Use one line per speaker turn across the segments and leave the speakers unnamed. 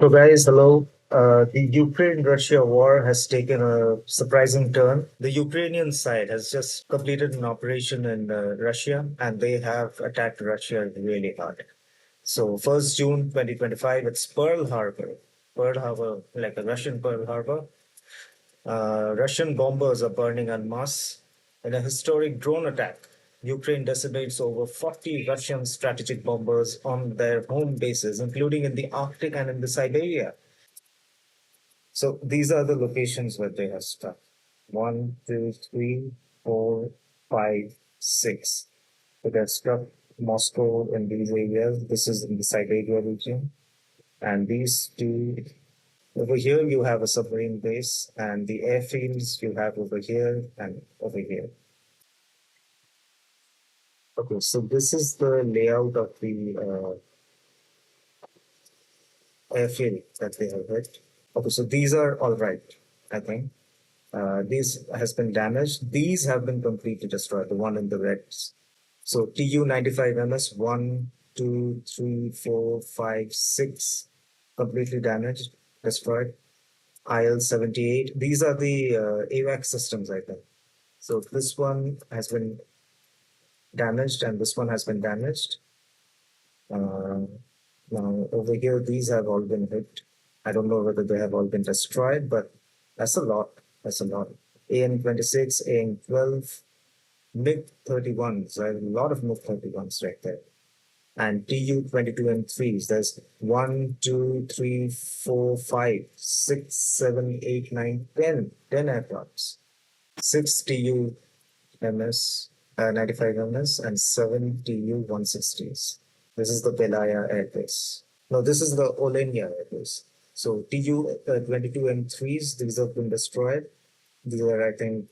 So, guys, hello. The Ukraine-Russia war has taken a surprising turn. The Ukrainian side has just completed an operation in Russia, and they have attacked Russia really hard. So, 1st June 2025, it's Pearl Harbor. Pearl Harbor, like a Russian Pearl Harbor. Russian bombers are burning en masse. In a historic drone attack, Ukraine decimates over 40 Russian strategic bombers on their home bases, including in the Arctic and in the Siberia. So these are the locations where they have struck. One, two, three, four, five, six. So they have struck Moscow in these areas. This is in the Siberia region. And these two, over here you have a submarine base, and the airfields you have over here and over here. Okay, so this is the layout of the airfield that they have hit. Okay, so these are all right, I think. These has been damaged. These have been completely destroyed, the one in the reds. So Tu-95 MS, 1, 2, 3, 4, 5, 6, completely damaged, destroyed. IL-78, these are the AWACS systems, I think. So this one has been damaged and this one has been damaged. Uh, Now over here, these have all been hit. I don't know whether they have all been destroyed, but that's a lot. That's a lot. AN-26, AN-12, MiG-31s. I have a lot of MiG-31s right there. And Tu-22 and 3s. There's 1, 2, 3, 4, 5, 6, 7, 8, 9, 10. 10 aircrafts. 6 Tu-MS, 95 MS, and 7 Tu-160s. This is the Belaya Air Base. No, this is the Olenia Air Base. So Tu-22 M3s, these have been destroyed. These are, I think,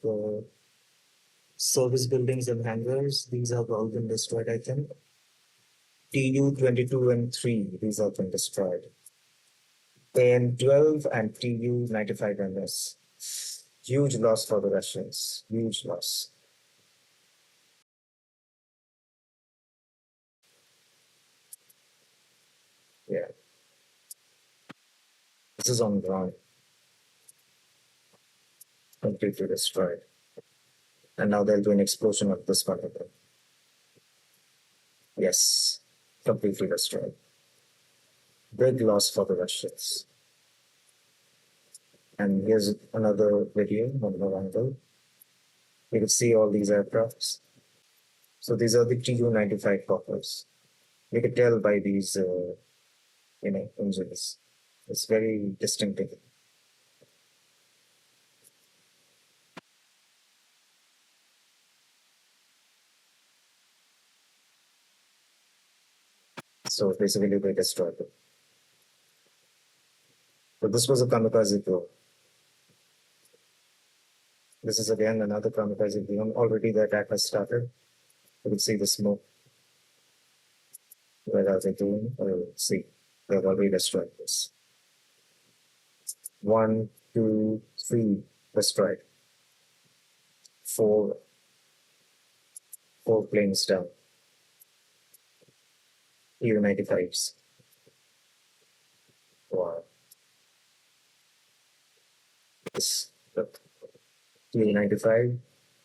service buildings and hangars. These have all been destroyed, I think. Tu-22 M3, these have been destroyed. AN-12 and Tu-95 MS. Huge loss for the Russians. Huge loss. Yeah. This is on ground. Completely destroyed. And now they'll do an explosion of this part of it. Yes, completely destroyed. Big loss for the Russians. And here's another video, another angle. You can see all these aircrafts. So these are the Tu-95 poppers. You can tell by these, engines. It's very distinctive. So basically, they destroyed it. So this was a kamikaze drone. This is again another kamikaze drone. Already the attack has started. You can see the smoke. Where are they doing? See, they've already destroyed this. 1, 2, 3, destroyed. 4, 4 planes down. Tu-95s. Wow. This, look, Tu-95.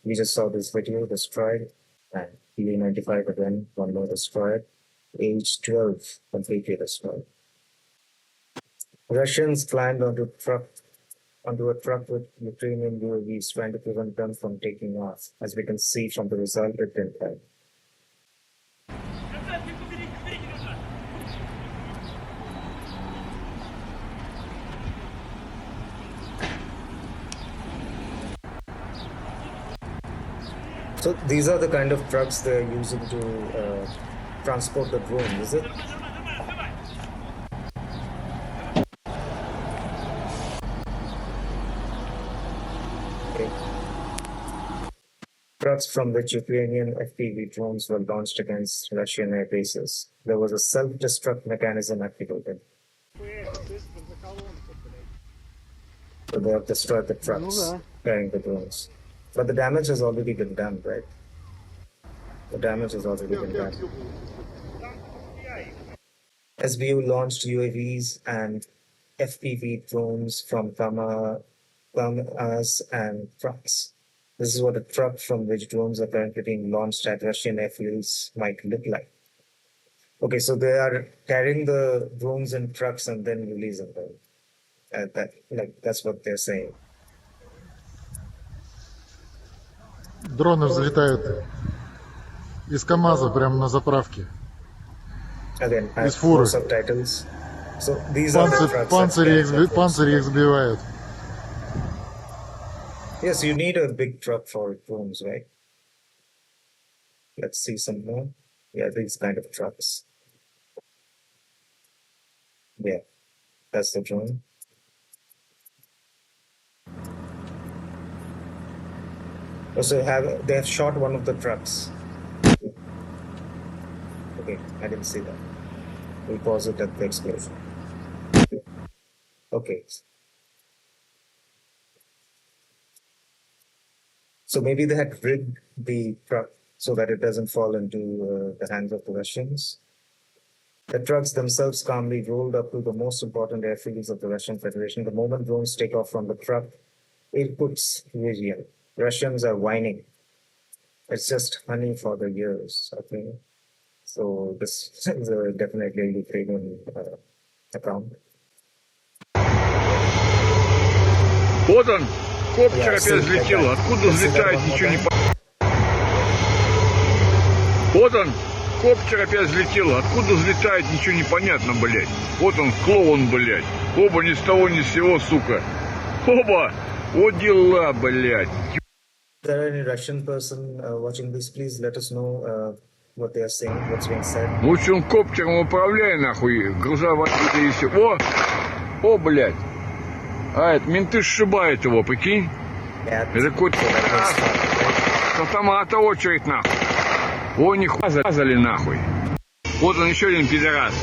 We just saw this video destroyed. And Tu-95 again, one more destroyed. H-12 completely destroyed. Russians climbed onto a truck with Ukrainian UAVs, trying to prevent them from taking off. As we can see from the result, it didn't help. So these are the kind of trucks they're using to transport the drone, is it? Okay. Trucks from which Ukrainian FPV drones were launched against Russian air bases. There was a self-destruct mechanism activated. So they have destroyed the trucks carrying the drones. But the damage has already been done, right? The damage has already been done. SBU launched UAVs and FPV drones from Kamas and trucks. This is what a truck from which drones are currently being launched at Russian airfields might look like. Okay, so they are carrying the drones in trucks and then releasing them. That's what they're saying.
Дроны взлетают из КамАЗа прямо на заправке.
Again, I
Из
have
фуры.
no subtitles. So these are the trucks.
Панцири их сбивают.
Yes, you need a big truck for drones, right? Let's see some more. Yeah, these kind of trucks. Yeah, that's the drone. Also, they have shot one of the trucks. Okay, I didn't see that. We'll pause it at the explosion. Okay. So maybe they had rigged the truck so that it doesn't fall into the hands of the Russians. The trucks themselves calmly rolled up to the most important airfields of the Russian Federation. The moment drones take off from the truck, Irkutsk region, Russians are whining. It's just honey for the ears, I think. So this is definitely a Ukrainian account.
Вот он, копчик опять взлетел. Откуда взлетает, ничего не понятно. Вот он, копчик опять взлетел. Откуда взлетает, ничего не понятно, блядь. Вот он, клоун, блядь. Оба ни с того ни с сего, сука. Оба! Вот дела, блядь.
If there are any Russian person watching this, please let us know what they are saying, what's being said.
Лучше он коптером управляй, нахуй, грузовой и все. О, блядь. А, это менты сшибают его, прикинь?
Yeah,
Это какой-то с автомата очередь, нахуй. О, нихуя замазали, нахуй. Вот он, еще один пидорас.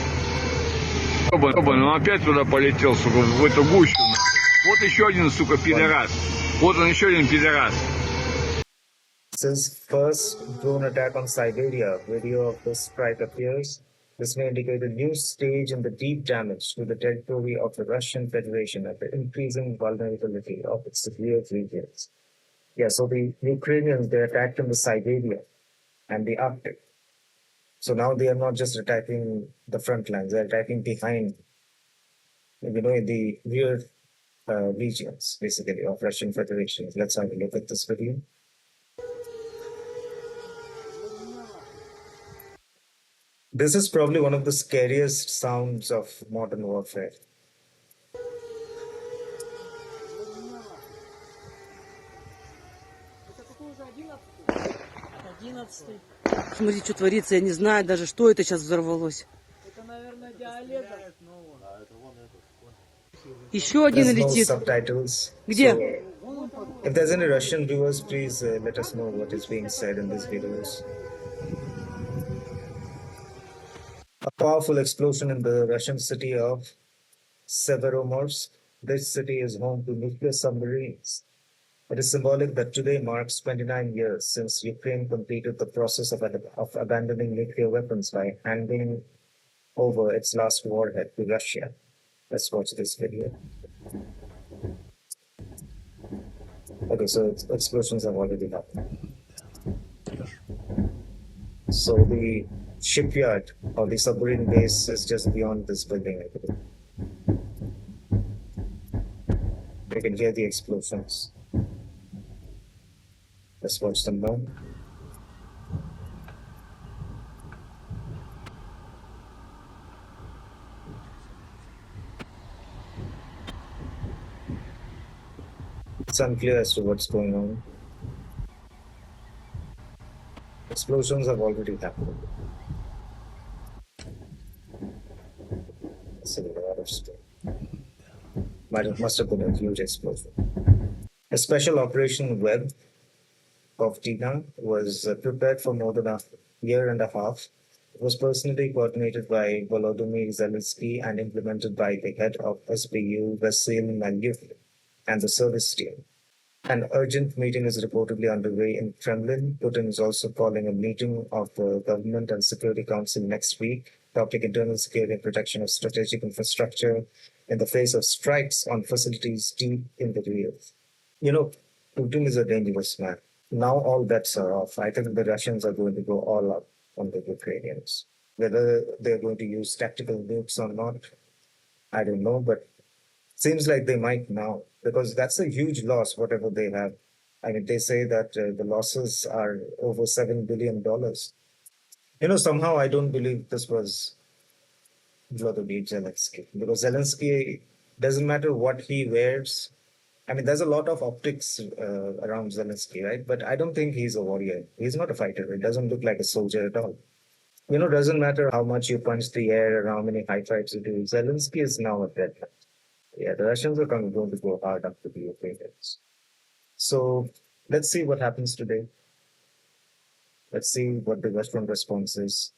Оба, он опять туда полетел, сука, в эту гущу, нахуй. Вот еще один, сука, пидорас. Вот он, еще один пидорас.
Since first drone attack on Siberia, video of the strike appears. This may indicate a new stage in the deep damage to the territory of the Russian Federation and the increasing vulnerability of its severe regions. Yeah, so the Ukrainians, they attacked in the Siberia and the Arctic. So now they are not just attacking the front lines, they're attacking behind, in the rear regions, basically, of Russian Federation. Let's have a look at this video. This is probably one of the scariest sounds of modern warfare.
Смотри, что творится, я не знаю даже, что это сейчас взорвалось.
Это, наверное, диалект.
Еще один
There's no
летит.
subtitles.
Где?
So, if there's any Russian viewers, please let us know what is being said in these videos. A powerful explosion in the Russian city of Severomorsk. This city is home to nuclear submarines. It is symbolic that today marks 29 years since Ukraine completed the process of abandoning nuclear weapons by handing over its last warhead to Russia. Let's watch this video. Okay, so explosions have already happened. So the shipyard or the submarine base is just beyond this building, I believe. You can hear the explosions. Let's watch them now. It's unclear as to what's going on. Explosions have already happened. It's a lot of stuff. But it must have been a huge explosion. A special operation web of Tina was prepared for more than a year and a half. It was personally coordinated by Volodymyr Zelensky and implemented by the head of SBU, Vasyl Malyuk, and the service team. An urgent meeting is reportedly underway in Kremlin. Putin is also calling a meeting of the Government and Security Council next week. Topic: internal security and protection of strategic infrastructure. in the face of strikes on facilities deep in the Kyiv. You know, Putin is a dangerous man. Now all bets are off. I think the Russians are going to go all out on the Ukrainians. Whether they're going to use tactical nukes or not, I don't know, but seems like they might now, because that's a huge loss, whatever they have. I mean, they say that the losses are over $7 billion. Somehow I don't believe this was Vladimir Zelensky, because Zelensky doesn't matter what he wears. I mean, there's a lot of optics around Zelensky, right? But I don't think he's a warrior. He's not a fighter. He doesn't look like a soldier at all. Doesn't matter how much you punch the air or how many high fives you do. Zelensky is now a dead man. Yeah, the Russians are going to go hard after the Ukrainians. So let's see what happens today. Let's see what the Western response is.